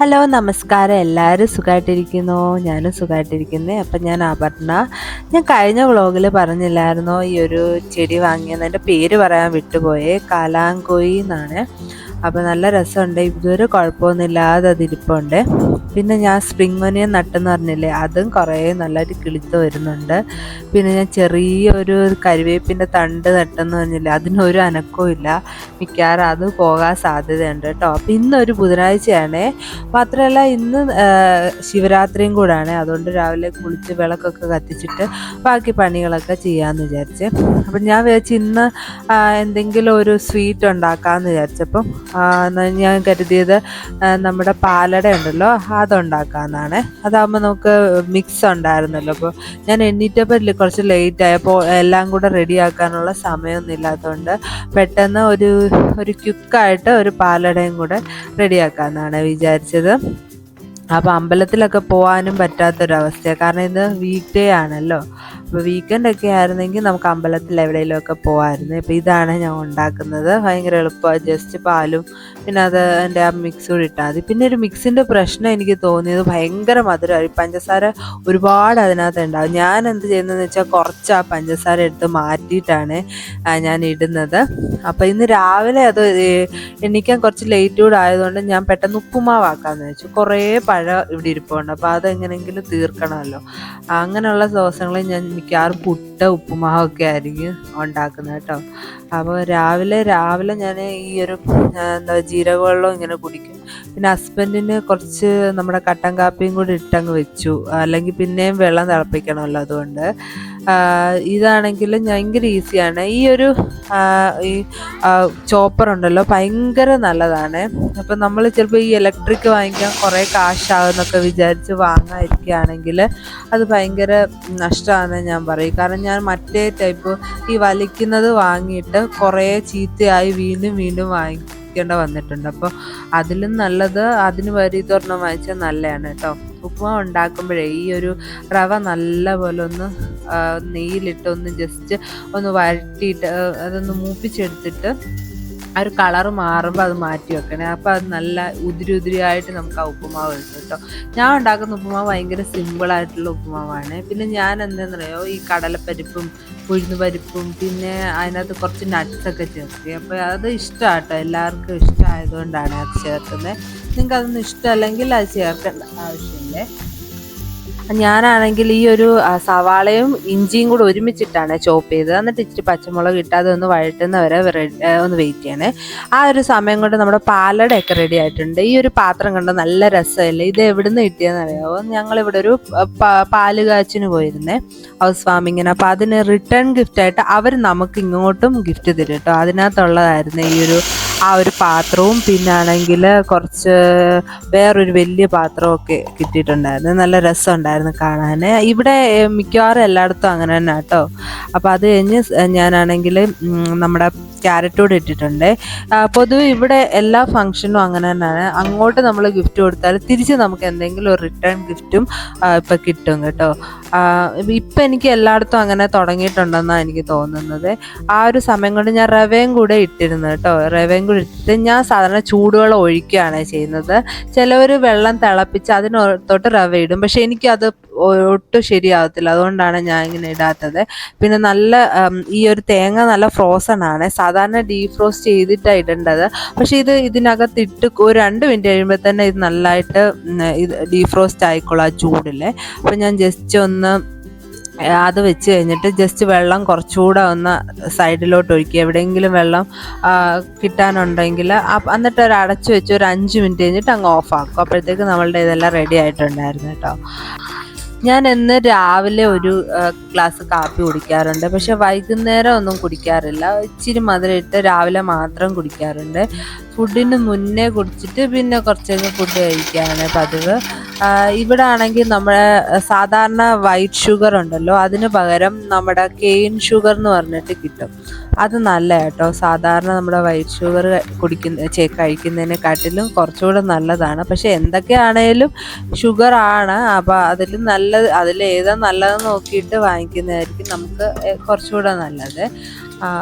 Hello നമസ്കാരം. എല്ലാവരും സുഖമായിട്ടിരിക്കുന്നോ? ഞാനും സുഖമായിട്ടിരിക്കുന്നത്. അപ്പം ഞാൻ അപർണ. ഞാൻ കഴിഞ്ഞ വ്ളോഗിൽ പറഞ്ഞില്ലായിരുന്നോ ഈ ഒരു ചെടി വാങ്ങിയത്? എൻ്റെ പേര് പറയാൻ വിട്ടുപോയേ. കാലാങ്കോയി എന്നാണ്. അപ്പോൾ നല്ല രസമുണ്ട്. ഇതുവരെ കുഴപ്പമൊന്നുമില്ലാതെ അതിരിപ്പുണ്ട്. പിന്നെ ഞാൻ സ്പ്രിംഗ് ഒനിയൻ നട്ടെന്ന് പറഞ്ഞില്ലേ, അതും കുറേ നല്ലതായിട്ട് കിളിത്ത് വരുന്നുണ്ട്. പിന്നെ ഞാൻ ചെറിയൊരു കരിവേപ്പിൻ്റെ തണ്ട് നട്ടെന്ന് പറഞ്ഞില്ലേ, അതിനൊരു അനക്കവും ഇല്ല. മിക്കവാറും അത് പോകാൻ സാധ്യതയുണ്ട് കേട്ടോ. അപ്പോൾ ഇന്നൊരു ബുധനാഴ്ചയാണ്. മാത്രമല്ല ഇന്ന് ശിവരാത്രിയും കൂടാണ്. അതുകൊണ്ട് രാവിലെ കുളിച്ച് വിളക്കൊക്കെ കത്തിച്ചിട്ട് ബാക്കി പണികളൊക്കെ ചെയ്യാമെന്ന് വിചാരിച്ച്. അപ്പം ഞാൻ വിചാരിച്ച് ഇന്ന് എന്തെങ്കിലും ഒരു സ്വീറ്റ് ഉണ്ടാക്കാമെന്ന് വിചാരിച്ചപ്പം ഞാൻ കരുതിയത് നമ്മുടെ പാലട ഉണ്ടല്ലോ, അതുണ്ടാക്കാമെന്നാണ്. അതാകുമ്പോൾ നമുക്ക് മിക്സ് ഉണ്ടായിരുന്നല്ലോ. അപ്പോൾ ഞാൻ എണ്ണീറ്റപ്പോൾ കുറച്ച് ലേറ്റായപ്പോൾ എല്ലാം കൂടെ റെഡിയാക്കാനുള്ള സമയമൊന്നും ഇല്ലാത്തതുകൊണ്ട് പെട്ടെന്ന് ഒരു ക്വിക്കായിട്ട് ഒരു പാലടയും കൂടെ റെഡിയാക്കാമെന്നാണ് വിചാരിച്ചത്. അപ്പോൾ അമ്പലത്തിലൊക്കെ പോകാനും പറ്റാത്തൊരവസ്ഥയാണ്. കാരണം ഇത് വീക്ക് ഡേ ആണല്ലോ. അപ്പോൾ വീക്കെൻഡൊക്കെ ആയിരുന്നെങ്കിൽ നമുക്ക് അമ്പലത്തിൽ എവിടെയെങ്കിലുമൊക്കെ പോകാമായിരുന്നു. ഇപ്പോൾ ഇതാണ് ഞാൻ ഉണ്ടാക്കുന്നത്. ഭയങ്കര എളുപ്പമാണ്. ജസ്റ്റ് പാലും പിന്നെ എൻ്റെ ആ മിക്സ് കൂടി ഇട്ടാൽ മതി. പിന്നെ ഒരു മിക്സിൻ്റെ പ്രശ്നം എനിക്ക് തോന്നിയത് ഭയങ്കര മധുരമായി. പഞ്ചസാര ഒരുപാട് അതിനകത്ത് ഉണ്ടാവും. ഞാൻ എന്ത് ചെയ്യുന്നതെന്ന് വെച്ചാൽ കുറച്ച് ആ പഞ്ചസാര എടുത്ത് മാറ്റിയിട്ടാണ് ഞാൻ ഇടുന്നത്. അപ്പോൾ ഇന്ന് രാവിലെ അത് എണീക്കാൻ കുറച്ച് ലേറ്റ് കൂടെ ആയതുകൊണ്ട് ഞാൻ പെട്ടെന്ന് ഉപ്പുമാവാക്കാമെന്ന് വെച്ചു. കുറേ പഴം ഇവിടെ ഇരിപ്പുണ്ട്. അപ്പോൾ അതെങ്ങനെയെങ്കിലും തീർക്കണമല്ലോ. അങ്ങനെയുള്ള ദിവസങ്ങളിൽ ഞാൻ മിക്കവാറും പുട്ട് ഉപ്പുമാവൊക്കെ ആയിരിക്കും ഉണ്ടാക്കുന്നത് കേട്ടോ. അപ്പോൾ രാവിലെ ഞാൻ ഈ ഒരു ജീരകവെള്ളം ഇങ്ങനെ കുടിക്കും. പിന്നെ ഹസ്ബൻഡിന് കുറച്ച് നമ്മുടെ കട്ടൻ കാപ്പിയും കൂടി ഇട്ടങ്ങ് വെച്ചു. അല്ലെങ്കിൽ പിന്നെയും വെള്ളം തിളപ്പിക്കണമല്ലോ. അതുകൊണ്ട് ഇതാണെങ്കിൽ ഭയങ്കര ഈസിയാണ്. ഈ ഒരു ചോപ്പർ ഉണ്ടല്ലോ, ഭയങ്കര നല്ലതാണ്. അപ്പം നമ്മൾ ചിലപ്പോൾ ഈ ഇലക്ട്രിക് വാങ്ങിക്കാൻ കുറേ കാശാകുന്നൊക്കെ വിചാരിച്ച് വാങ്ങാതിരിക്കുകയാണെങ്കിൽ അത് ഭയങ്കര നഷ്ടമാണെന്ന് ഞാൻ പറയും. കാരണം ഞാൻ മറ്റേ ടൈപ്പ് ഈ വലിക്കുന്നത് വാങ്ങിയിട്ട് കുറേ ചീത്തയായി വീണ്ടും വാങ്ങിക്കേണ്ട വന്നിട്ടുണ്ട്. അപ്പോൾ അതിലും നല്ലത് അതിന് ഇതൊരെണ്ണം വാങ്ങിച്ചാൽ നല്ലതാണ് കേട്ടോ. ഉപ്പുമാവ് ഉണ്ടാക്കുമ്പോഴേ ഈ ഒരു റവ നല്ല പോലെ ഒന്ന് നെയ്യിലിട്ട് ജസ്റ്റ് ഒന്ന് വഴറ്റിയിട്ട് അതൊന്ന് മൂപ്പിച്ചെടുത്തിട്ട് ആ ഒരു കളറ് മാറുമ്പോൾ അത് മാറ്റി വെക്കണേ. അപ്പോൾ അത് നല്ല ഉതിരിയായിട്ട് നമുക്ക് ആ ഉപ്പുമാവ് കിട്ടും കേട്ടോ. ഞാൻ ഉണ്ടാക്കുന്ന ഉപ്പുമാവ് ഭയങ്കര സിമ്പിളായിട്ടുള്ള ഉപ്പുമാവാണ്. പിന്നെ ഞാൻ എന്താണെന്നറിയോ, ഈ കടലപ്പരിപ്പും ഉഴുന്നുപരിപ്പും പിന്നെ അതിനകത്ത് കുറച്ച് നട്ട്സൊക്കെ ചേർത്തി. അപ്പോൾ അത് ഇഷ്ടമാണ് കേട്ടോ. എല്ലാവർക്കും ഇഷ്ടമായതുകൊണ്ടാണ് അത് ചേർക്കുന്നത്. നിങ്ങൾക്ക് അതൊന്നും ഇഷ്ടമല്ലെങ്കിൽ അത് ചേർക്കേണ്ട ആവശ്യമില്ലേ. ഞാനാണെങ്കിൽ ഈ ഒരു സവാളയും ഇഞ്ചിയും കൂടെ ഒരുമിച്ചിട്ടാണ് ചോപ്പ് ചെയ്തത്. എന്നിട്ട് ഇച്ചിരി പച്ചമുളക് ഇട്ട് അതൊന്ന് വഴറ്റുന്നവരെ ഒന്ന് വെയിറ്റ് ചെയ്യണേ. ആ ഒരു സമയം കൊണ്ട് നമ്മുടെ പാലടയൊക്കെ റെഡി ആയിട്ടുണ്ട്. ഈ ഒരു പാത്രം കണ്ട നല്ല രസമല്ലേ. ഇത് എവിടുന്ന് കിട്ടിയെന്ന് അറിയാമോ? ഞങ്ങളിവിടെ ഒരു പാല് കാച്ചിന് പോയിരുന്നേ, ഹൗസ് വാമിങ്ങിന്. അപ്പോൾ അതിന് റിട്ടേൺ ഗിഫ്റ്റായിട്ട് അവർ നമുക്ക് ഇങ്ങോട്ടും ഗിഫ്റ്റ് തരും കേട്ടോ. അതിനകത്തുള്ളതായിരുന്നു ഈ ഒരു പാത്രവും പിന്നാണെങ്കിൽ കുറച്ച് വേറൊരു വലിയ പാത്രമൊക്കെ കിട്ടിയിട്ടുണ്ടായിരുന്നു. നല്ല രസമുണ്ടായിരുന്നു കാണാൻ. ഇവിടെ മിക്കവാറും എല്ലായിടത്തും അങ്ങനെ തന്നെ കേട്ടോ. അപ്പോൾ അത് കഴിഞ്ഞ് ഞാനാണെങ്കിൽ നമ്മുടെ ക്യാരറ്റ് കൂടെ ഇട്ടിട്ടുണ്ട്. പൊതുവെ ഇവിടെ എല്ലാ ഫംഗ്ഷനും അങ്ങനെ തന്നെയാണ്. അങ്ങോട്ട് നമ്മൾ ഗിഫ്റ്റ് കൊടുത്താൽ തിരിച്ച് നമുക്ക് എന്തെങ്കിലും ഒരു റിട്ടേൺ ഗിഫ്റ്റും ഇപ്പം കിട്ടും കേട്ടോ. ഇപ്പം എനിക്ക് എല്ലായിടത്തും അങ്ങനെ തുടങ്ങിയിട്ടുണ്ടെന്നാണ് എനിക്ക് തോന്നുന്നത്. ആ ഒരു സമയം കൊണ്ട് ഞാൻ റവയും കൂടെ ഇട്ടിരുന്നു കേട്ടോ. റവയും കൂടെ ഇട്ടിട്ട് ഞാൻ സാധാരണ ചൂടുവെള്ളം ഒഴിക്കുകയാണ് ചെയ്യുന്നത്. ചിലവർ വെള്ളം തിളപ്പിച്ച് അതിനകത്തോട്ട് റവ ഇടും. പക്ഷെ എനിക്കത് ഒട്ടും ശരിയാവത്തില്ല. അതുകൊണ്ടാണ് ഞാൻ ഇങ്ങനെ ഇടാത്തത്. പിന്നെ നല്ല ഈ ഒരു തേങ്ങ നല്ല ഫ്രോസൺ ആണ്. സാധാരണ ഡീഫ്രോസ്റ്റ് ചെയ്തിട്ടാണ് ഇടേണ്ടത്. പക്ഷെ ഇതിനകത്ത് ഇട്ട് ഒരു 2 മിനിറ്റ് കഴിയുമ്പോൾ തന്നെ ഇത് നല്ലതായിട്ട് ഇത് ഡീഫ്രോസ്റ്റ് ആയിക്കോളും ആ ചൂടിൽ. അപ്പം ഞാൻ ജസ്റ്റ് ഒന്ന് അത് വെച്ച് കഴിഞ്ഞിട്ട് ജസ്റ്റ് വെള്ളം കുറച്ചുകൂടെ ഒന്ന് സൈഡിലോട്ട് ഒഴിക്കുക. എവിടെയെങ്കിലും വെള്ളം കിട്ടാനുണ്ടെങ്കിൽ എന്നിട്ട് അടച്ചു വെച്ച് ഒരു 5 മിനിറ്റ് കഴിഞ്ഞിട്ട് അങ്ങ് ഓഫാക്കും. അപ്പോഴത്തേക്ക് നമ്മളുടെ ഇതെല്ലാം റെഡി ആയിട്ടുണ്ടായിരുന്നു കേട്ടോ. ഞാൻ ഇന്ന് രാവിലെ ഒരു ഗ്ലാസ് കാപ്പി കുടിക്കാറുണ്ട്. പക്ഷെ വൈകുന്നേരം ഒന്നും കുടിക്കാറില്ല. ഇച്ചിരി മധുരം ഇട്ട് രാവിലെ മാത്രം കുടിക്കാറുണ്ട്. ഫുഡിന് മുന്നേ കുടിച്ചിട്ട് പിന്നെ കുറച്ച് കഴിഞ്ഞ് ഫുഡ് കഴിക്കുകയാണ് പതിവ്. ഇവിടെ ആണെങ്കിൽ നമ്മുടെ സാധാരണ വൈറ്റ് ഷുഗർ ഉണ്ടല്ലോ, അതിന് പകരം നമ്മുടെ കെയിൻ ഷുഗർ എന്ന് പറഞ്ഞിട്ട് കിട്ടും. അത് നല്ല കേട്ടോ. സാധാരണ നമ്മുടെ വൈറ്റ് ഷുഗർ കഴിക്കുന്നതിനെക്കാട്ടിലും കുറച്ചുകൂടെ നല്ലതാണ്. പക്ഷെ എന്തൊക്കെയാണേലും ഷുഗർ ആണ്. അപ്പോൾ അതിലേതാ നല്ലതെന്ന് നോക്കിയിട്ട് വാങ്ങിക്കുന്നതായിരിക്കും നമുക്ക് കുറച്ചുകൂടെ നല്ലത്.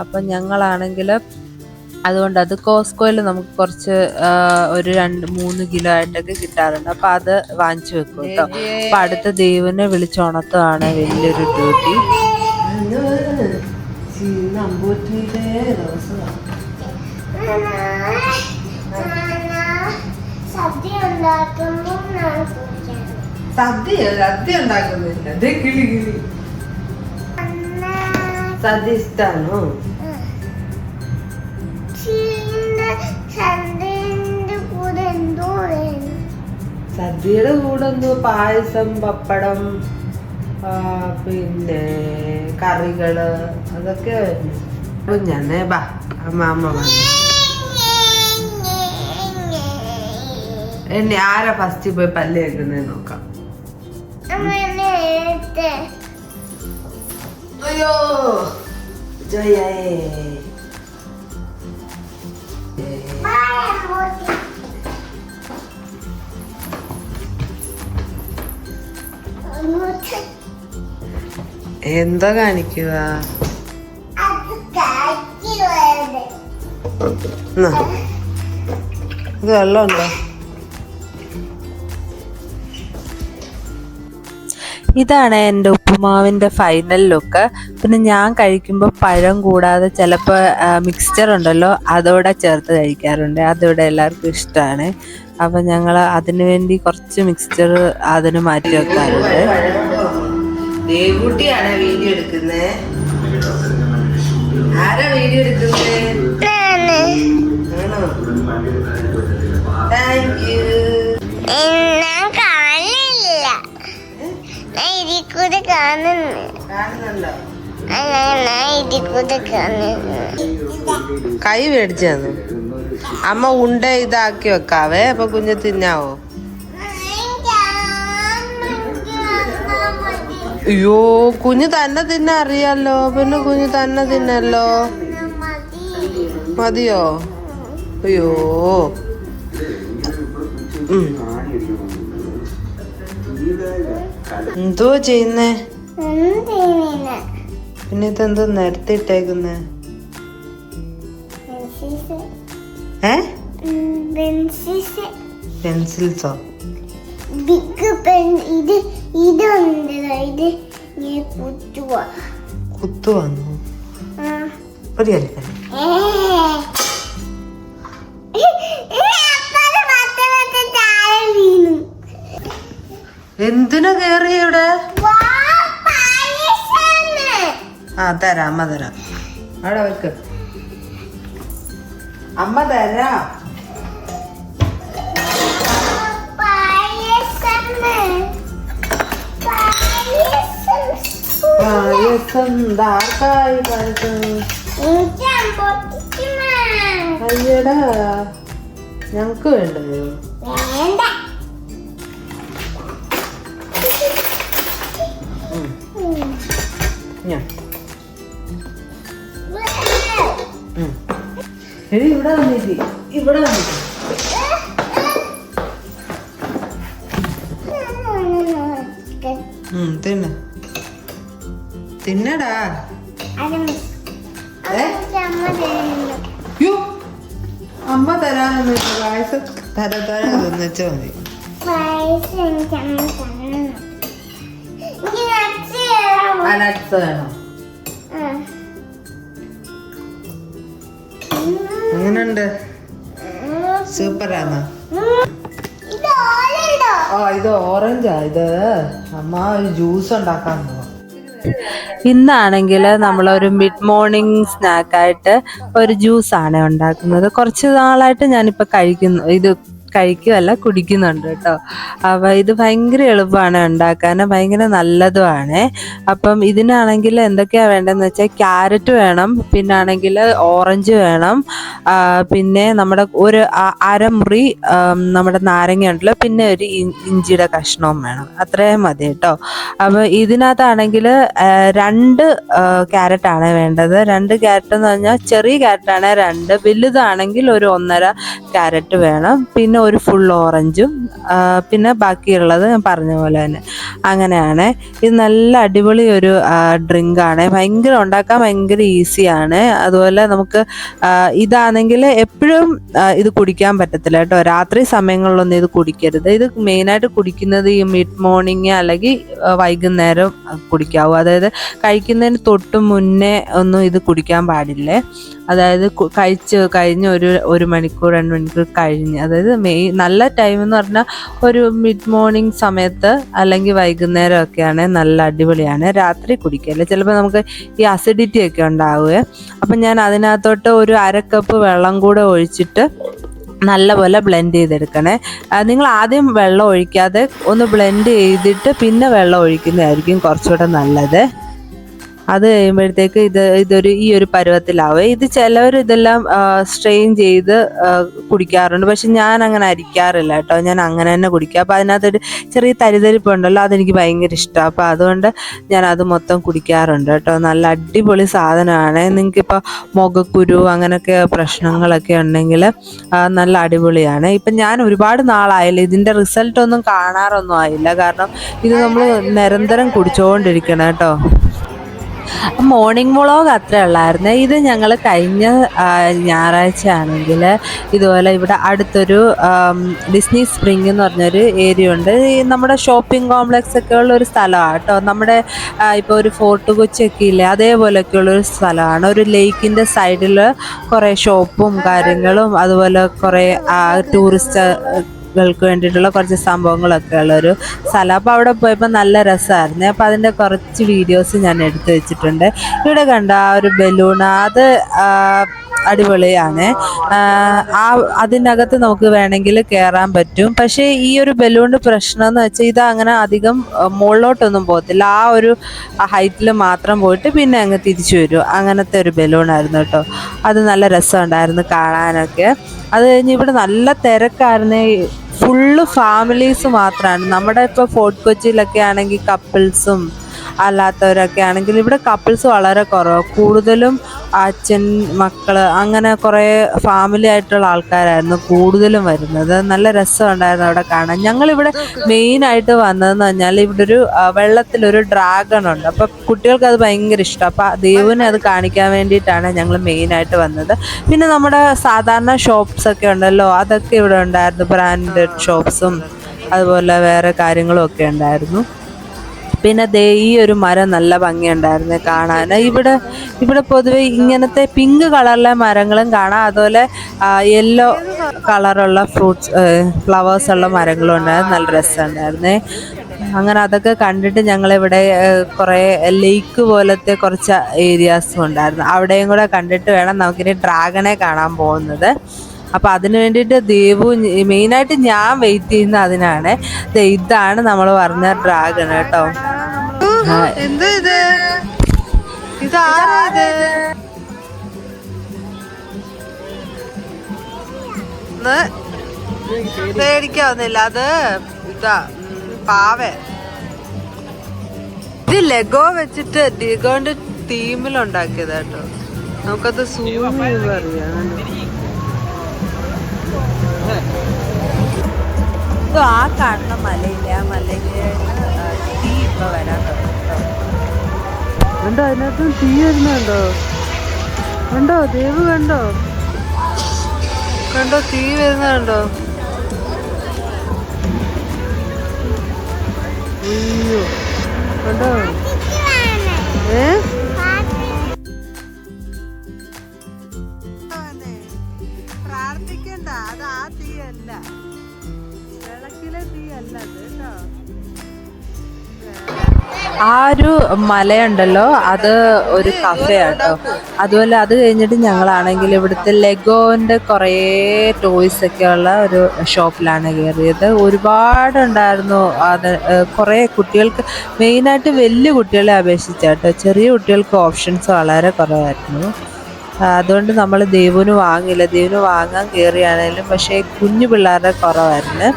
അപ്പം ഞങ്ങളാണെങ്കിൽ അതുകൊണ്ട് അത് കോസ്കോയിൽ നമുക്ക് കുറച്ച് ഒരു 2-3 കിലോ ആയിട്ടൊക്കെ കിട്ടാറുണ്ട്. അപ്പോൾ അത് വാങ്ങിച്ചു വെക്കും കേട്ടോ. അപ്പം അടുത്ത ദൈവനെ വിളിച്ചുണർത്തുകയാണ് വലിയൊരു ഡ്യൂട്ടി. സദ്യ ഉണ്ടാക്കുന്നില്ല. സദ്യ ഇഷ്ടാണോ? സദ്യയുടെ കൂടെ എന്തോ പായസം, പപ്പടം, പിന്നെ കറികള് അതൊക്കെ ഞാനേ ബാ അമ്മ വന്നു. എന്നെ ആരാ ഫസ്റ്റ് പോയി പല്ല് കേൾക്കുന്നത് നോക്കാം. അയ്യോ ജയേ എന്താ കാണിക്കുക? ഇത് വെള്ളമുണ്ടോ? ഇതാണ് എൻ്റെ ഉപ്പുമാവിൻ്റെ ഫൈനൽ ലുക്ക്. പിന്നെ ഞാൻ കഴിക്കുമ്പോൾ പഴം കൂടാതെ ചിലപ്പോൾ മിക്സ്ചർ ഉണ്ടല്ലോ അതോടെ ചേർത്ത് കഴിക്കാറുണ്ട്. അതിവിടെ എല്ലാവർക്കും ഇഷ്ടമാണ്. അപ്പം ഞങ്ങൾ അതിനു വേണ്ടി കുറച്ച് മിക്സ്ചർ അതിന് മാറ്റി വെക്കാറുണ്ട്. ദേവൂട്ടിയാണ് വീഡിയോ എടുക്കുന്നത്. ആരാ വീഡിയോ എടുക്കുന്നത്? ആണോ? Thank you. കൈ മേടിച്ചു അമ്മ ഉണ്ട ഇതാക്കി വെക്കാവേ. അപ്പൊ കുഞ്ഞ് തിന്നാവോ? അയ്യോ കുഞ്ഞ് തന്നെ തിന്നാ അറിയാലോ. പിന്നെ കുഞ്ഞ് തന്നെ തിന്നല്ലോ. മതിയോ? അയ്യോ എന്തോ ചെയ്യുന്നേ? പിന്നെ ഇതെന്തോ നേരത്തെ ഇട്ടേക്കുന്നേ? പെൻസിൽസോ? കുത്തുവാന്നോ? എന്തിനാ കേറി ഇവിടെ? ആ തരാം, അമ്മ തരാം. അവിടെ വെക്ക്, അമ്മ തരാം. പായസം ആർക്കായി പായസം? അയ്യടാ ഞങ്ങക്ക് വേണ്ടയോ? ഇവിടെ വന്നിട്ട് ഇവിടെ വന്നിട്ട് തിന്നടാ. അമ്മ തരാന്ന് പായസം തരാന്ന് വെച്ചാ മതി. നട്സ് വേണോ? എങ്ങനുണ്ട്? സൂപ്പറാണോ? ഇത് ഓറഞ്ചാ. ഇത് അമ്മ ഒരു ജ്യൂസ് ഉണ്ടാക്കാൻ പോവാ. ഇന്നാണെങ്കിൽ നമ്മളൊരു മിഡ് മോർണിംഗ് സ്നാക്കായിട്ട് ഒരു ജ്യൂസാണ് ഉണ്ടാക്കുന്നത്. കുറച്ച് നാളായിട്ട് ഞാനിപ്പോൾ കഴിക്കുകയല്ല കുടിക്കുന്നുണ്ട് കേട്ടോ. അപ്പോൾ ഇത് ഭയങ്കര എളുപ്പമാണ് ഉണ്ടാക്കാൻ, ഭയങ്കര നല്ലതുമാണ്. അപ്പം ഇതിനാണെങ്കിൽ എന്തൊക്കെയാണ് വേണ്ടതെന്ന് വെച്ചാൽ ക്യാരറ്റ് വേണം, പിന്നാണെങ്കിൽ ഓറഞ്ച് വേണം, പിന്നെ നമ്മുടെ ഒരു അരമുറി നമ്മുടെ നാരങ്ങ ഉണ്ടല്ലോ, പിന്നെ ഒരു ഇഞ്ചിയുടെ കഷ്ണവും വേണം. അത്രയും മതി കേട്ടോ. അപ്പോൾ ഇതിനകത്താണെങ്കിൽ 2 ക്യാരറ്റാണ് വേണ്ടത്. 2 ക്യാരറ്റ് എന്ന് പറഞ്ഞാൽ ചെറിയ ക്യാരറ്റാണ് 2, വലുതാണെങ്കിൽ ഒരു 1.5 ക്യാരറ്റ് വേണം, പിന്നെ ഒരു ഫുൾ ഓറഞ്ചും, പിന്നെ ബാക്കിയുള്ളത് ഞാൻ പറഞ്ഞ പോലെ തന്നെ. അങ്ങനെയാണ്. ഇത് നല്ല അടിപൊളി ഒരു ഡ്രിങ്കാണ്. ഭയങ്കര ഉണ്ടാക്കാൻ ഭയങ്കര ഈസിയാണ്. അതുപോലെ നമുക്ക് ഇതാണെങ്കിൽ എപ്പോഴും ഇത് കുടിക്കാൻ പറ്റത്തില്ല കേട്ടോ. രാത്രി സമയങ്ങളിലൊന്നും ഇത് കുടിക്കരുത്. ഇത് മെയിനായിട്ട് കുടിക്കുന്നത് ഈ മിഡ് മോർണിംഗ് അല്ലെങ്കിൽ വൈകുന്നേരം കുടിക്കാവൂ. അതായത് കഴിക്കുന്നതിന് തൊട്ട് മുന്നേ ഒന്നും ഇത് കുടിക്കാൻ പാടില്ലേ. അതായത് കഴിഞ്ഞ് ഒരു മണിക്കൂർ 2 മണിക്കൂർ കഴിഞ്ഞ്, അതായത് നല്ല ടൈം എന്ന് പറഞ്ഞാൽ ഒരു മിഡ് മോർണിംഗ് സമയത്ത് അല്ലെങ്കിൽ വൈകുന്നേരം ഒക്കെയാണ് നല്ല അടിപൊളിയാണ്. രാത്രി കുടിക്കല്ലേ, ചിലപ്പോൾ നമുക്ക് ഈ അസിഡിറ്റി ഒക്കെ ഉണ്ടാവുക. അപ്പം ഞാൻ അതിനകത്തോട്ട് ഒരു 1/2 കപ്പ് വെള്ളം കൂടെ ഒഴിച്ചിട്ട് നല്ലപോലെ ബ്ലെൻഡ് ചെയ്തെടുക്കണേ. നിങ്ങൾ ആദ്യം വെള്ളം ഒഴിക്കാതെ ഒന്ന് ബ്ലെൻഡ് ചെയ്തിട്ട് പിന്നെ വെള്ളം ഒഴിക്കുന്നതായിരിക്കും കുറച്ചുകൂടെ നല്ലത്. അത് കഴിയുമ്പോഴത്തേക്ക് ഈ ഒരു പരുവത്തിലാവും. ഇത് ചിലവർ ഇതെല്ലാം സ്ട്രെയിൻ ചെയ്ത് കുടിക്കാറുണ്ട്. പക്ഷെ ഞാൻ അങ്ങനെ അരിക്കാറില്ല കേട്ടോ. ഞാൻ അങ്ങനെ തന്നെ കുടിക്കുക. അപ്പോൾ അതിനകത്തൊരു ചെറിയ തരിതരിപ്പുണ്ടല്ലോ, അതെനിക്ക് ഭയങ്കര ഇഷ്ടമാണ്. അപ്പോൾ അതുകൊണ്ട് ഞാൻ അത് മൊത്തം കുടിക്കാറുണ്ട് കേട്ടോ. നല്ല അടിപൊളി സാധനമാണ്. നിങ്ങൾക്കിപ്പോൾ മുഖക്കുരു അങ്ങനെയൊക്കെ പ്രശ്നങ്ങളൊക്കെ ഉണ്ടെങ്കിൽ നല്ല അടിപൊളിയാണ്. ഇപ്പം ഞാൻ ഒരുപാട് നാളായില്ല, ഇതിൻ്റെ റിസൾട്ടൊന്നും കാണാറൊന്നും ആയില്ല. കാരണം ഇത് നമ്മൾ നിരന്തരം കുടിച്ചുകൊണ്ടിരിക്കണം കേട്ടോ. മോർണിംഗ് വ്ളോഗ് അത്ര ഉള്ളായിരുന്നു. ഇത് ഞങ്ങൾ കഴിഞ്ഞ ഞായറാഴ്ച ആണെങ്കിൽ ഇതുപോലെ ഇവിടെ അടുത്തൊരു ഡിസ്നി സ്പ്രിംഗ് എന്ന് പറഞ്ഞൊരു ഏരിയ ഉണ്ട്. ഈ നമ്മുടെ ഷോപ്പിംഗ് കോംപ്ലക്സ് ഒക്കെ ഉള്ളൊരു സ്ഥലമാണ് കേട്ടോ. നമ്മുടെ ഇപ്പോൾ ഒരു ഫോർട്ട് കൊച്ചിയൊക്കെ ഇല്ലേ, അതേപോലെയൊക്കെയുള്ളൊരു സ്ഥലമാണ്. ഒരു ലേക്കിൻ്റെ സൈഡിൽ കുറേ ഷോപ്പും കാര്യങ്ങളും അതുപോലെ കുറേ ടൂറിസ്റ്റ് ൾക്ക് വേണ്ടിയിട്ടുള്ള കുറച്ച് സംഭവങ്ങളൊക്കെ ഉള്ളൊരു സ്ഥലം. അപ്പോൾ അവിടെ പോയപ്പോൾ നല്ല രസമായിരുന്നു. അപ്പോൾ അതിൻ്റെ കുറച്ച് വീഡിയോസ് ഞാൻ എടുത്തു വെച്ചിട്ടുണ്ട്. ഇവിടെ കണ്ട ആ ഒരു ബലൂൺ, അത് അടിപൊളിയാണ്. അതിനകത്ത് നമുക്ക് വേണമെങ്കിൽ കയറാൻ പറ്റും. പക്ഷേ ഈ ഒരു ബലൂണിൻ്റെ പ്രശ്നം എന്ന് വെച്ചാൽ ഇത് അങ്ങനെ അധികം മുകളിലോട്ടൊന്നും പോകത്തില്ല. ആ ഒരു ഹൈറ്റിൽ മാത്രം പോയിട്ട് പിന്നെ അങ്ങ് തിരിച്ചു വരും. അങ്ങനത്തെ ഒരു ബലൂണായിരുന്നു കേട്ടോ. അത് നല്ല രസമുണ്ടായിരുന്നു കാണാനൊക്കെ. അത് കഴിഞ്ഞ് ഇവിടെ നല്ല തിരക്കായിരുന്നു. ഫുള്ള് ഫാമിലീസ് മാത്രമാണ്. നമ്മുടെ ഇപ്പോൾ ഫോർട്ട് കൊച്ചിയിലൊക്കെ ആണെങ്കിൽ കപ്പിൾസും അല്ലാത്തവരൊക്കെ ആണെങ്കിൽ ഇവിടെ കപ്പിൾസ് വളരെ കുറവ്. കൂടുതലും അച്ഛൻ മക്കൾ അങ്ങനെ കുറേ ഫാമിലി ആയിട്ടുള്ള ആൾക്കാരായിരുന്നു കൂടുതലും വരുന്നത്. നല്ല രസമുണ്ടായിരുന്നു അവിടെ കാണാൻ. ഞങ്ങളിവിടെ മെയിനായിട്ട് വന്നതെന്ന് പറഞ്ഞാൽ ഇവിടെ ഒരു വെള്ളത്തിലൊരു ഡ്രാഗൺ ഉണ്ട്. അപ്പോൾ കുട്ടികൾക്ക് അത് ഭയങ്കര ഇഷ്ടം. അപ്പോൾ ദേവുവിനെ അത് കാണിക്കാൻ വേണ്ടിയിട്ടാണ് ഞങ്ങൾ മെയിനായിട്ട് വന്നത്. പിന്നെ നമ്മുടെ സാധാരണ ഷോപ്സൊക്കെ ഉണ്ടല്ലോ, അതൊക്കെ ഇവിടെ ഉണ്ടായിരുന്നു. ബ്രാൻഡഡ് ഷോപ്സും അതുപോലെ വേറെ കാര്യങ്ങളും ഒക്കെ ഉണ്ടായിരുന്നു. പിന്നെ ഈ ഒരു മരം നല്ല ഭംഗിയുണ്ടായിരുന്നു കാണാൻ. ഇവിടെ പൊതുവെ ഇങ്ങനത്തെ പിങ്ക് കളറിലെ മരങ്ങളും കാണാം. അതുപോലെ യെല്ലോ കളറുള്ള ഫ്ലവേഴ്സ് ഉള്ള മരങ്ങളും ഉണ്ടായിരുന്നു. നല്ല രസമുണ്ടായിരുന്നേ. അങ്ങനെ അതൊക്കെ കണ്ടിട്ട് ഞങ്ങളിവിടെ കുറേ ലേക്ക് പോലത്തെ കുറച്ച് ഏരിയാസും ഉണ്ടായിരുന്നു. അവിടെയും കൂടെ കണ്ടിട്ട് വേണം നമുക്കിനി ഡ്രാഗണെ കാണാൻ പോകുന്നത്. അപ്പോൾ അതിന് വേണ്ടിയിട്ട് ദേവു, മെയിനായിട്ട് ഞാൻ വെയിറ്റ് ചെയ്യുന്ന അതിനാണ്. ഇതാണ് നമ്മൾ പറഞ്ഞ ഡ്രാഗൺ കേട്ടോ. എന്ത് ഇതാരത്? പേടിക്കാവുന്നില്ല. അത് ഇതാ പാവ. ഇത് ലെഗോ വെച്ചിട്ട് ലെഗോന്റെ തീമിലുണ്ടാക്കിയത് കേട്ടോ. നമുക്കത് സൂം ചെയ്യുമ്പോൾ അറിയാം. ആ കാണുന്ന മലയില്ല, ആ മലയില് തീ ഇപ്പൊ വരാൻ കണ്ടോ. അതിനകത്തും തീ വരുന്നുണ്ടോ? കണ്ടോ ദേവ്? കണ്ടോ തീ വരുന്നുണ്ടോ? അയ്യോ കണ്ടോ? പ്രാർത്ഥിക്കണ്ട, അത് ആ തീയല്ല, വിളക്കിലെ തീയല്ല അത് കേട്ടോ. ആ ഒരു മലയുണ്ടല്ലോ, അത് ഒരു കഫേയാട്ടോ. അതുപോലെ അത് കഴിഞ്ഞിട്ട് ഞങ്ങളാണെങ്കിൽ ഇവിടുത്തെ ലെഗോൻ്റെ കുറേ ടോയ്സ് ഒക്കെ ഉള്ള ഒരു ഷോപ്പിലാണ് കയറിയത്. ഒരുപാടുണ്ടായിരുന്നു. അത് കുറേ കുട്ടികൾക്ക്, മെയിനായിട്ട് വലിയ കുട്ടികളെ അപേക്ഷിച്ചാട്ടോ ചെറിയ കുട്ടികൾക്ക് ഓപ്ഷൻസ് വളരെ കുറവായിരുന്നു. അതുകൊണ്ട് നമ്മൾ ദേവുവിന് വാങ്ങിയില്ല. ദേവുവിന് വാങ്ങാൻ കയറിയാണേലും പക്ഷേ കുഞ്ഞു പിള്ളേരുടെ കുറവായിരുന്നു.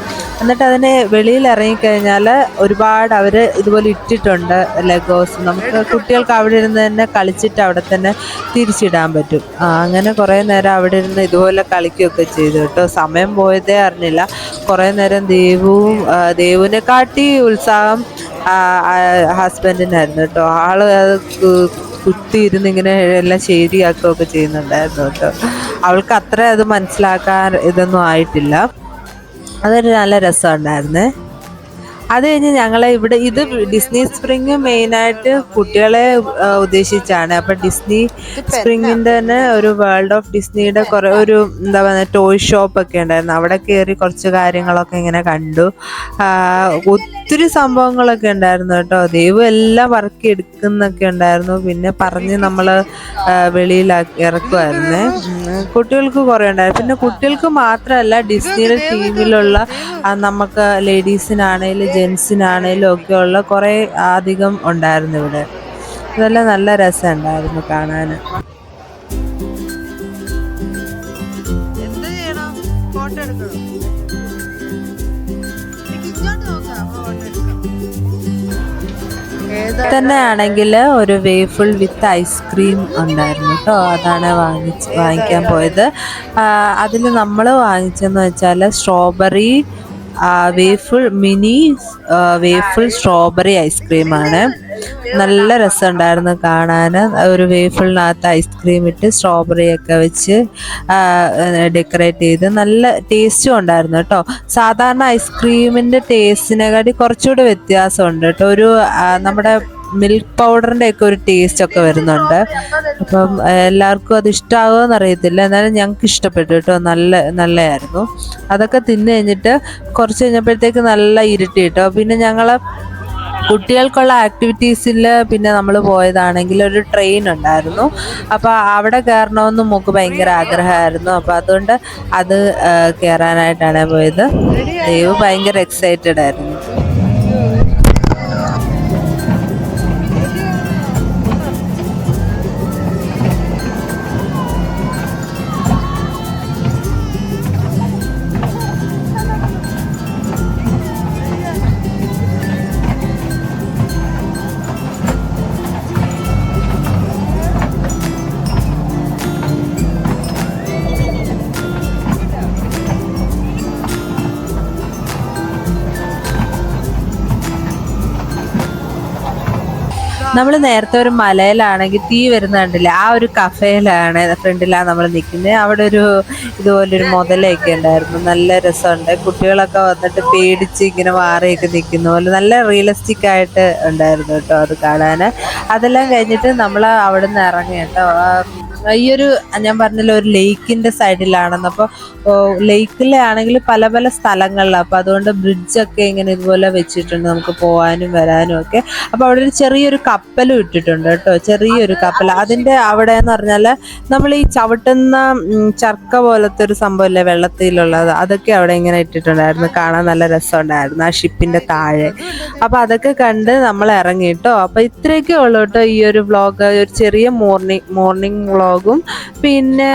എന്നിട്ട് അതിന് വെളിയിൽ ഇറങ്ങിക്കഴിഞ്ഞാൽ ഒരുപാട് അവർ ഇതുപോലെ ഇട്ടിട്ടുണ്ട് ലെഗോസ്. നമുക്ക് കുട്ടികൾക്ക് അവിടെ ഇരുന്ന് തന്നെ കളിച്ചിട്ട് അവിടെ തന്നെ തിരിച്ചിടാൻ പറ്റും. അങ്ങനെ കുറേ നേരം അവിടെ ഇരുന്ന് ഇതുപോലെ കളിക്കുകയൊക്കെ ചെയ്തു കേട്ടോ. സമയം പോയതേ അറിഞ്ഞില്ല. കുറേ നേരം ദേവുവിനെ കാട്ടി ഉത്സാഹം ഹസ്ബൻഡിനായിരുന്നു കേട്ടോ. ആള് അത് കുത്തിയിരുന്ന് ഇങ്ങനെ എല്ലാം ശരിയാക്കുകയൊക്കെ ചെയ്യുന്നുണ്ടായിരുന്നു കേട്ടോ. അവൾക്ക് അത്ര അത് മനസ്സിലാക്കാൻ ഇതൊന്നും ആയിട്ടില്ല. അതൊരു നല്ല രസമുണ്ടായിരുന്നേ. അത് കഴിഞ്ഞ് ഞങ്ങളെ ഇവിടെ ഇത് ഡിസ്നി സ്പ്രിങ് മെയിനായിട്ട് കുട്ടികളെ ഉദ്ദേശിച്ചാണ്. അപ്പം ഡിസ്നി സ്പ്രിങ്ങിൻ്റെ തന്നെ ഒരു വേൾഡ് ഓഫ് ഡിസ്നിയുടെ കുറേ ഒരു എന്താ പറയുക ടോയ് ഷോപ്പൊക്കെ ഉണ്ടായിരുന്നു. അവിടെ കയറി കുറച്ച് കാര്യങ്ങളൊക്കെ ഇങ്ങനെ കണ്ടു. ഒത്തിരി സംഭവങ്ങളൊക്കെ ഉണ്ടായിരുന്നു കേട്ടോ. ദൈവം എല്ലാം വർക്ക് എടുക്കുന്നൊക്കെ ഉണ്ടായിരുന്നു. പിന്നെ പറഞ്ഞ് നമ്മൾ വെളിയിലാക്കി ഇറക്കുമായിരുന്നേ. കുട്ടികൾക്ക് കുറേ ഉണ്ടായിരുന്നു. പിന്നെ കുട്ടികൾക്ക് മാത്രമല്ല ഡിസ്നിയുടെ ടീമിലുള്ള നമുക്ക് ലേഡീസിനാണേലും ജെൻസിനാണേലും ഒക്കെ ഉള്ള കുറേ അധികം ഉണ്ടായിരുന്നു ഇവിടെ. ഇതെല്ലാം നല്ല രസമുണ്ടായിരുന്നു കാണാൻ. തന്നെ ആണെങ്കിൽ ഒരു വേഫിൾ വിത്ത് ഐസ്ക്രീം ഉണ്ടായിരുന്നു കേട്ടോ. അതാണ് വാങ്ങിക്കാൻ പോയത്. അതിൽ നമ്മൾ വാങ്ങിച്ചെന്ന് വെച്ചാൽ strawberry waffle mini waffle strawberry ഐസ്ക്രീമാണ്. നല്ല രസമുണ്ടായിരുന്നു കാണാൻ. ഒരു വേഫിളിനകത്ത് ഐസ്ക്രീം ഇട്ട് സ്ട്രോബെറിയൊക്കെ വെച്ച് ഡെക്കറേറ്റ് ചെയ്ത് നല്ല ടേസ്റ്റും ഉണ്ടായിരുന്നു കേട്ടോ. സാധാരണ ഐസ്ക്രീമിൻ്റെ ടേസ്റ്റിനെക്കാട്ടി കുറച്ചുകൂടി വ്യത്യാസമുണ്ട് കേട്ടോ. ഒരു നമ്മുടെ മിൽക്ക് പൗഡറിൻ്റെ ഒക്കെ ഒരു ടേസ്റ്റ് ഒക്കെ വരുന്നുണ്ട്. അപ്പം എല്ലാവർക്കും അത് ഇഷ്ടമാകുമോ അറിയത്തില്ല. എന്നാലും ഞങ്ങൾക്ക് ഇഷ്ടപ്പെട്ടു കേട്ടോ. നല്ലതായിരുന്നു. അതൊക്കെ തിന്നു കഴിഞ്ഞിട്ട് കുറച്ച് കഴിഞ്ഞപ്പോഴത്തേക്ക് നല്ല ഇരുട്ടി കേട്ടോ. പിന്നെ ഞങ്ങൾ കുട്ടികൾക്കുള്ള ആക്ടിവിറ്റീസിൽ പിന്നെ നമ്മൾ പോയതാണെങ്കിൽ ഒരു ട്രെയിൻ ഉണ്ടായിരുന്നു. അപ്പോൾ അവിടെ കയറണമെന്ന് നമുക്ക് ഭയങ്കര ആഗ്രഹമായിരുന്നു. അപ്പോൾ അതുകൊണ്ട് അത് കയറാനായിട്ടാണ് പോയത്. ദൈവം ഭയങ്കര എക്സൈറ്റഡ് ആയിരുന്നു. നമ്മൾ നേരത്തെ ഒരു മലയിലാണെങ്കിൽ തീ വരുന്ന കണ്ടില്ലേ, ആ ഒരു കഫേയിലാണ് ഫ്രണ്ടിലാണ് നമ്മൾ നിൽക്കുന്നത്. അവിടെ ഒരു ഇതുപോലൊരു മുതലയൊക്കെ ഉണ്ടായിരുന്നു. നല്ല രസമുണ്ട്. കുട്ടികളൊക്കെ വന്നിട്ട് പേടിച്ച് ഇങ്ങനെ മാറിയൊക്കെ നിൽക്കുന്ന പോലെ നല്ല റിയലിസ്റ്റിക് ആയിട്ട് ഉണ്ടായിരുന്നു കേട്ടോ അത് കാണാൻ. അതെല്ലാം കഴിഞ്ഞിട്ട് നമ്മൾ അവിടെ നിന്ന് ഇറങ്ങി കേട്ടോ. ഈ ഒരു ഞാൻ പറഞ്ഞല്ലോ ഒരു ലേക്കിൻ്റെ സൈഡിലാണെന്ന്. അപ്പോൾ ലേക്കിലാണെങ്കിൽ പല പല സ്ഥലങ്ങളിലാണ്. അപ്പോൾ അതുകൊണ്ട് ബ്രിഡ്ജൊക്കെ ഇങ്ങനെ ഇതുപോലെ വെച്ചിട്ടുണ്ട് നമുക്ക് പോകാനും വരാനും ഒക്കെ. അപ്പോൾ അവിടെ ഒരു ചെറിയൊരു കപ്പലും ഇട്ടിട്ടുണ്ട് കേട്ടോ. ചെറിയൊരു കപ്പൽ. അതിൻ്റെ അവിടെ എന്ന് പറഞ്ഞാൽ നമ്മൾ ഈ ചവിട്ടുന്ന ചർക്ക പോലത്തെ ഒരു സംഭവമല്ലേ വെള്ളത്തിലുള്ളത്, അതൊക്കെ അവിടെ ഇങ്ങനെ ഇട്ടിട്ടുണ്ടായിരുന്നു. കാണാൻ നല്ല രസമുണ്ടായിരുന്നു ആ ഷിപ്പിൻ്റെ താഴെ. അപ്പോൾ അതൊക്കെ കണ്ട് നമ്മൾ ഇറങ്ങി കേട്ടോ. അപ്പോൾ ഇത്രയൊക്കെ ഉള്ളൂ കേട്ടോ ഈ ഒരു വ്ളോഗ്. ഒരു ചെറിയ മോർണിംഗ് വ്ളോഗും പിന്നെ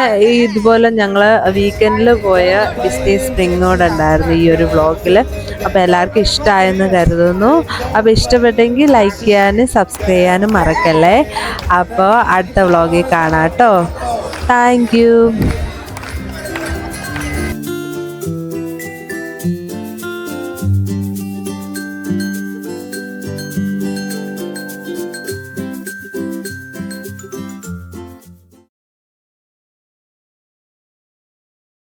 ഇതുപോലെ ഞങ്ങൾ വീക്കെൻഡിൽ പോയ ഡിസ്നി സ്പ്രിങ്ങിനോടുണ്ടായിരുന്നു ഈ ഒരു വ്ളോഗിൽ. അപ്പോൾ എല്ലാവർക്കും ഇഷ്ടമായെന്ന് കരുതുന്നു. അപ്പോൾ ഇഷ്ടപ്പെട്ടെങ്കിൽ ലൈക്ക് ചെയ്യാനും സബ്സ്ക്രൈബ് ചെയ്യാനും മറക്കല്ലേ. അപ്പോൾ അടുത്ത വ്ളോഗിൽ കാണാം കേട്ടോ. Thank you.